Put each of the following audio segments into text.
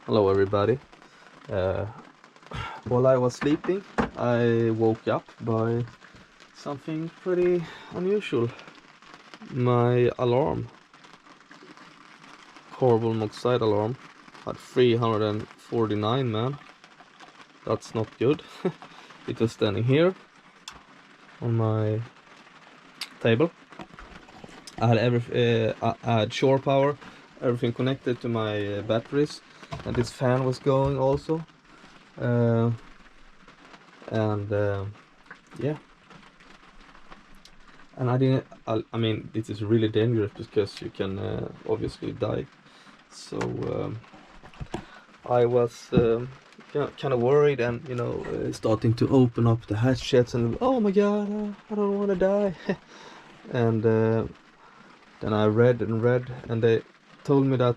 Hello everybody. Uh, while I was sleeping, I woke up by something pretty unusual. My alarm, carbon monoxide alarm, had 349, man. That's not good. It was standing here on my table. I had shore power, everything connected to my batteries, and this fan was going also. Yeah, and I mean, this is really dangerous because you can obviously die. So I was kind of worried, and starting to open up the hatchets, and oh my god, I don't want to die. And then I read and read, and they told me that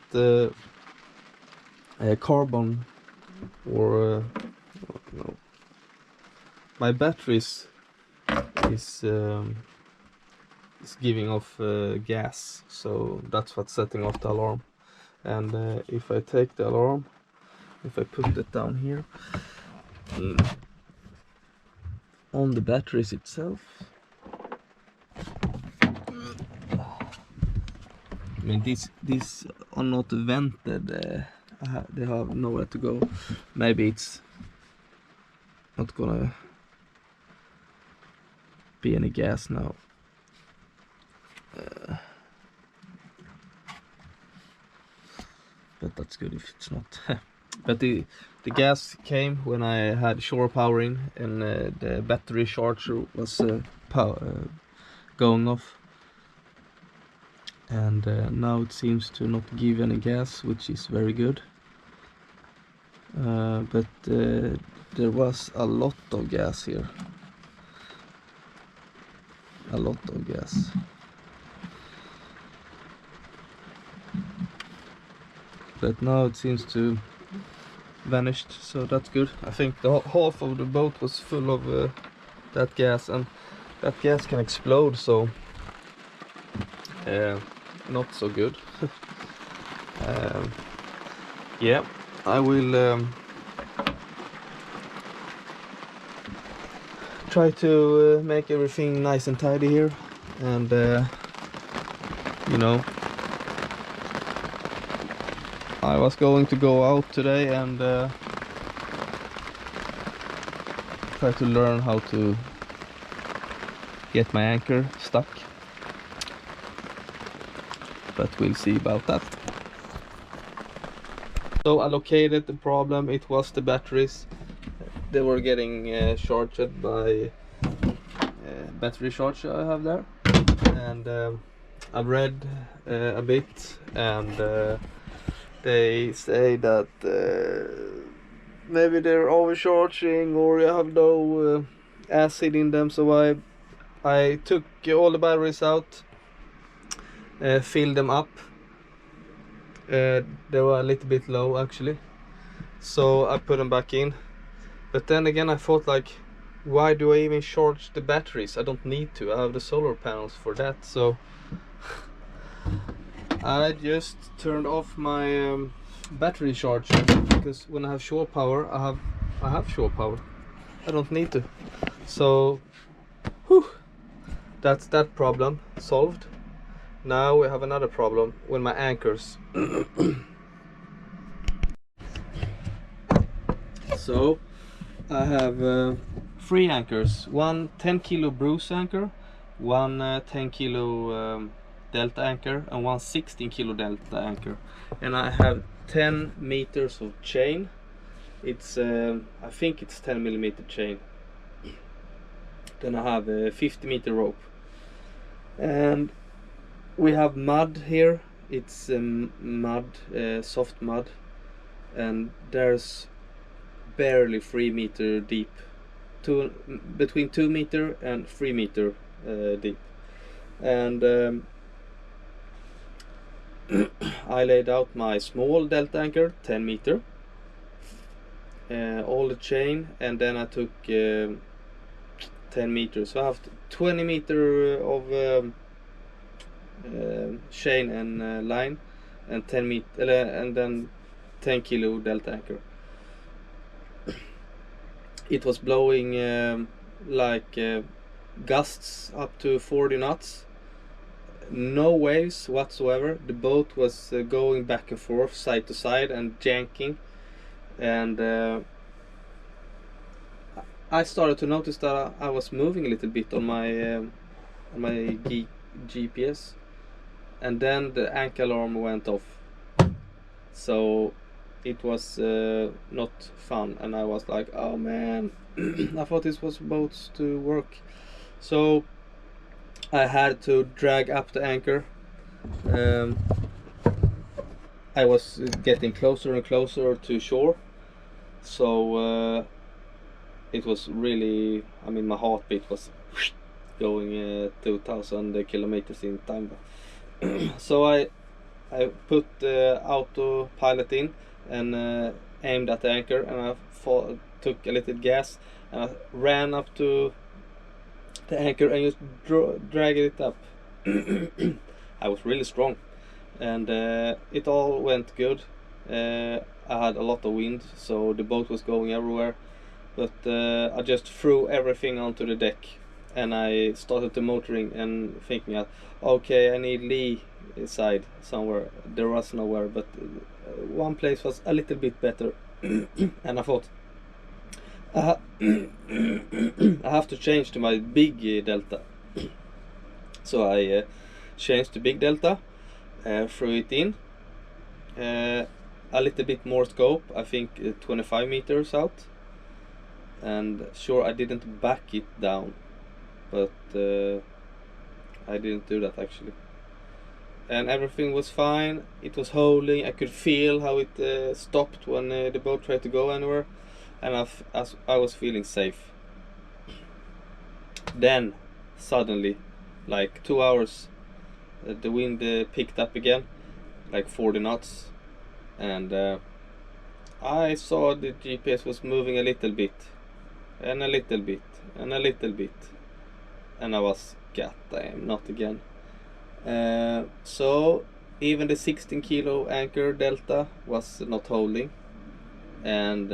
carbon, or no, my batteries is giving off gas, so that's what's setting off the alarm. And if I take the alarm, if I put it down here on the batteries itself, I mean, these are not vented, they have nowhere to go. Maybe it's not gonna be any gas now. But that's good if it's not. But the gas came when I had shore powering, and the battery charger was going off, and now it seems to not give any gas, which is very good. But there was a lot of gas here, a lot of gas. But now it seems to vanished, so that's good. I think the half of the boat was full of that gas, and that gas can explode, so not so good. Yeah, I will try to make everything nice and tidy here, and I was going to go out today and try to learn how to get my anchor stuck, but we'll see about that. So I located the problem. It was the batteries. They were getting charged by battery charger I have there, and I've read a bit, and they say that maybe they're overcharging, or you have no acid in them. So I took all the batteries out, filled them up. They were a little bit low actually, so I put them back in. But then again, I thought, like, why do I even charge the batteries? I don't need to. I have the solar panels for that. So I just turned off my battery charger, because when I have shore power, I have shore power. I don't need to. So whew, that's that problem solved. Now we have another problem with my anchors. So I have 3 anchors, one 10 kilo Bruce anchor, one 10 kilo Delta anchor, and one 16 kilo Delta anchor. And I have 10 meters of chain. It's I think it's 10 millimeter chain. Then I have a 50 meter rope, and we have mud here. It's mud, soft mud, and there's barely 3 meter deep, between 2 meter and 3 meter deep. And I laid out my small delta anchor, 10 meter, all the chain, and then I took 10 meters, so I have 20 meter of chain and line, and 10 meter, and then 10 kilo delta anchor. It was blowing like gusts up to 40 knots, no waves whatsoever. The boat was going back and forth, side to side, and janking, and I started to notice that I was moving a little bit on my GPS, and then the anchor alarm went off. So it was not fun, and I was like, oh man, I thought this was supposed to work. So I had to drag up the anchor. I was getting closer and closer to shore, so it was really, I mean, my heartbeat was going 2000 kilometers in time. So I put the autopilot in and aimed at the anchor, and I took a little gas, and I ran up to the anchor and just dragged it up. I was really strong, and it all went good. I had a lot of wind, so the boat was going everywhere, but I just threw everything onto the deck, and I started the motoring and thinking, okay, I need lee side somewhere. There was nowhere, but one place was a little bit better, and I thought, I have to change to my big delta. So I changed to big delta, threw it in, a little bit more scope, I think 25 meters out, and sure, I didn't back it down, but I didn't do that actually, and everything was fine. It was holding. I could feel how it stopped when the boat tried to go anywhere, and I was feeling safe. Then suddenly, like 2 hours, the wind picked up again, like 40 knots, and I saw the GPS was moving a little bit, and a little bit, and a little bit, and I was, god damn, not again. So even the 16 kilo anchor delta was not holding, and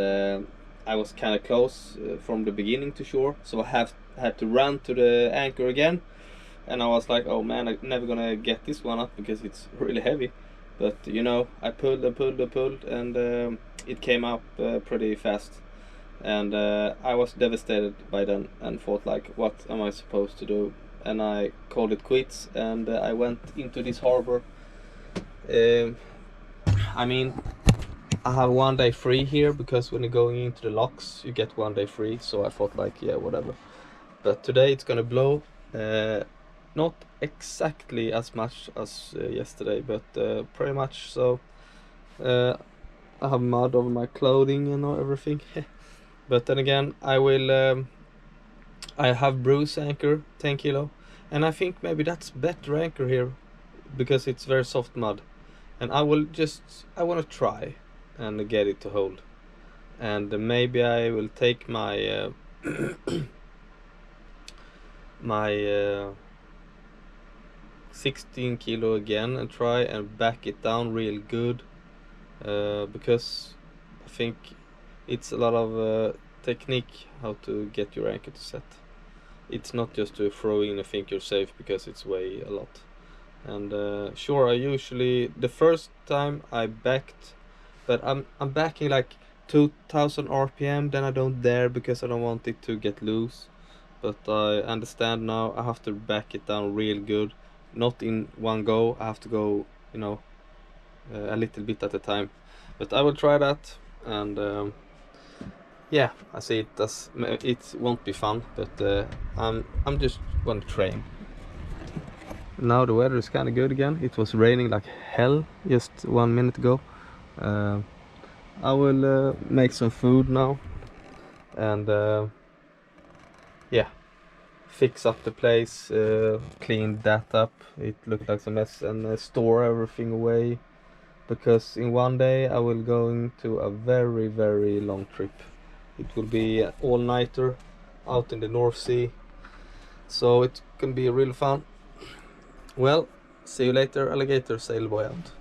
I was kind of close from the beginning to shore, so I had to run to the anchor again, and I was like, oh man, I'm never gonna get this one up because it's really heavy. But you know, I pulled and pulled and pulled, and it came up pretty fast, and I was devastated by then and thought like, what am I supposed to do? And I called it quits, and I went into this harbor. I mean, I have 1 day free here, because when you're going into the locks you get 1 day free, so I thought like, yeah, whatever. But today it's gonna blow, not exactly as much as yesterday, but pretty much. So I have mud over my clothing and everything. But then again, I have bruise anchor 10 kilo, and I think maybe that's better anchor here, because it's very soft mud, and I want to try and get it to hold, and maybe I will take my my 16 kilo again and try and back it down real good, because I think it's a lot of technique how to get your anchor to set. It's not just to throw in and think you're safe, because it's way a lot. And sure, I usually, the first time I backed, but I'm backing like 2000 RPM, then I don't dare because I don't want it to get loose. But I understand now I have to back it down real good, not in one go. I have to go, you know, a little bit at a time. But I will try that, and yeah, I see it won't be fun, but I'm just gonna train. Now the weather is kind of good again. It was raining like hell just 1 minute ago. I will make some food now, and yeah, fix up the place, clean that up. It looked like a mess, and store everything away, because in 1 day I will going to a very, very long trip. It will be an all-nighter out in the North Sea, so it can be really fun. Well, see you later, alligator sailboy out.